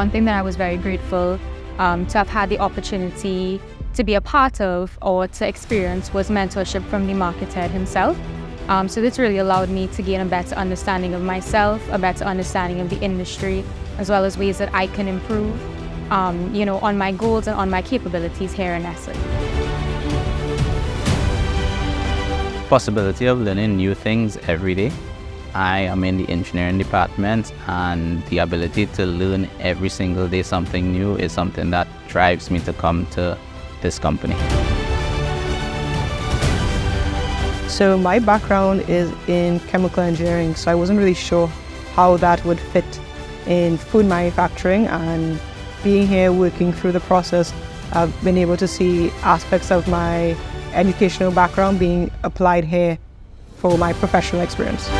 one thing that I was very grateful to have had the opportunity to be a part of or to experience was mentorship from the market head himself. So this really allowed me to gain a better understanding of myself, a better understanding of the industry, as well as ways that I can improve, on my goals and on my capabilities here in Nestle. Possibility of learning new things every day. I am in the engineering department, and the ability to learn every single day something new is something that drives me to come to this company. So my background is in chemical engineering, so I wasn't really sure how that would fit in food manufacturing, and being here working through the process, I've been able to see aspects of my educational background being applied here for my professional experience.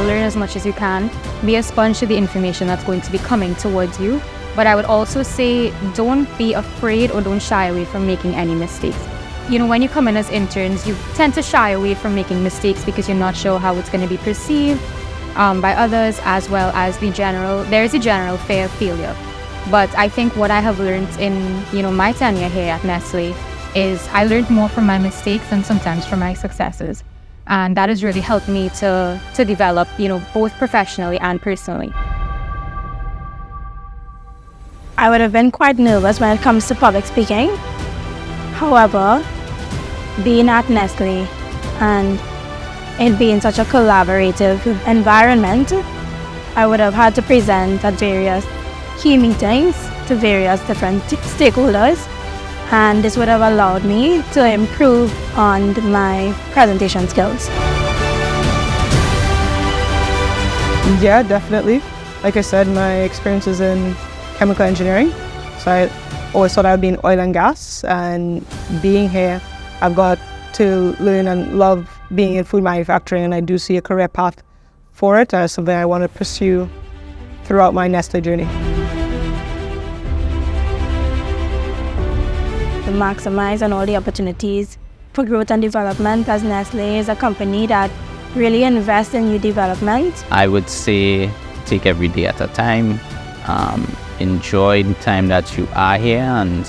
Learn as much as you can, be a sponge to the information that's going to be coming towards you. But I would also say, don't be afraid or don't shy away from making any mistakes. When you come in as interns, you tend to shy away from making mistakes because you're not sure how it's going to be perceived by others, as well as there's a general fear of failure. But I think what I have learned in, my tenure here at Nestle is I learned more from my mistakes and sometimes from my successes. And that has really helped me to develop, both professionally and personally. I would have been quite nervous when it comes to public speaking. However, being at Nestle and it being such a collaborative environment, I would have had to present at various key meetings to various different stakeholders, and this would have allowed me to improve on my presentation skills. Yeah, definitely. Like I said, my experience is in chemical engineering, so I always thought I'd be in oil and gas, and being here, I've got to learn and love being in food manufacturing, and I do see a career path for it as something I want to pursue throughout my Nestle journey. To maximize on all the opportunities for growth and development, as Nestle is a company that really invests in new development. I would say take every day at a time, enjoy the time that you are here, and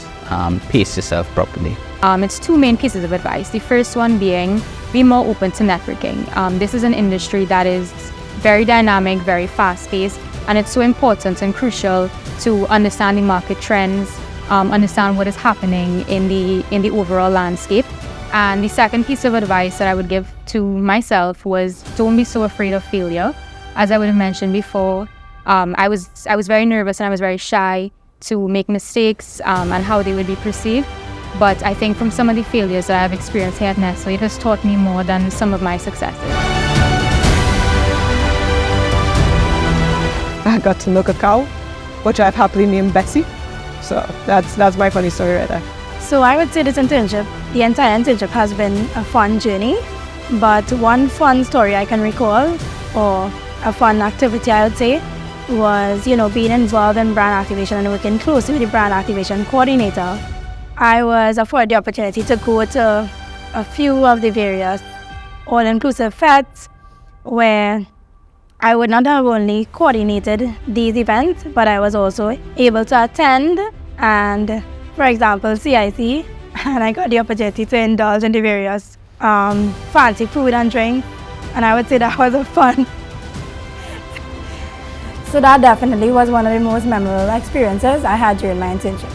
pace yourself properly. It's two main pieces of advice. The first one being, be more open to networking. This is an industry that is very dynamic, very fast-paced, and it's so important and crucial to understanding market trends, understand what is happening in the overall landscape. And the second piece of advice that I would give to myself was, don't be so afraid of failure. As I would have mentioned before, I was very nervous and I was very shy to make mistakes and how they would be perceived. But I think from some of the failures that I've experienced here at Nestle, it has taught me more than some of my successes. I got to milk a cow, which I've happily named Betsy. So that's my funny story right there. So I would say the entire internship has been a fun journey, but one fun story I can recall, or a fun activity I would say, was being involved in brand activation and working closely with the brand activation coordinator. I was afforded the opportunity to go to a few of the various all-inclusive fests where I would not have only coordinated these events, but I was also able to attend and, for example, CIC, and I got the opportunity to indulge in the various fancy food and drink, and I would say that was a fun. So that definitely was one of the most memorable experiences I had during my internship.